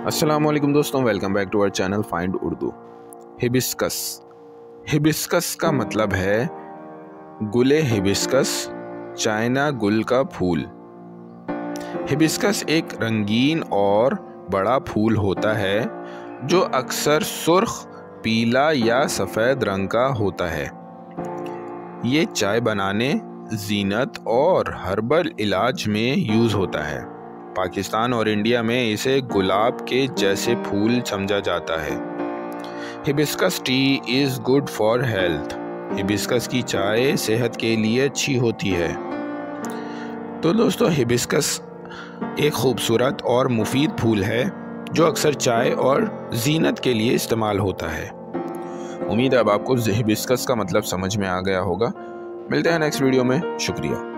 अस्सलामुअलैकुम दोस्तों, welcome back to our channel find Urdu. Hibiscus. Hibiscus का मतलब है गुले हिबिस्कस, चाइना गुल का फूल। हिबिस्कस एक रंगीन और बड़ा फूल होता है जो अक्सर सुर्ख, पीला या सफ़ेद रंग का होता है। ये चाय बनाने, ज़ीनत और हर्बल इलाज में यूज़ होता है। पाकिस्तान और इंडिया में इसे गुलाब के जैसे फूल समझा जाता है। Hibiscus tea is good for health. Hibiscus की चाय सेहत के लिए अच्छी होती है। तो दोस्तों, हिबिस्कस एक खूबसूरत और मुफीद फूल है जो अक्सर चाय और ज़ीनत के लिए इस्तेमाल होता है। उम्मीद है अब आपको हिबिस्कस का मतलब समझ में आ गया होगा। मिलते हैं नेक्स्ट वीडियो में। शुक्रिया।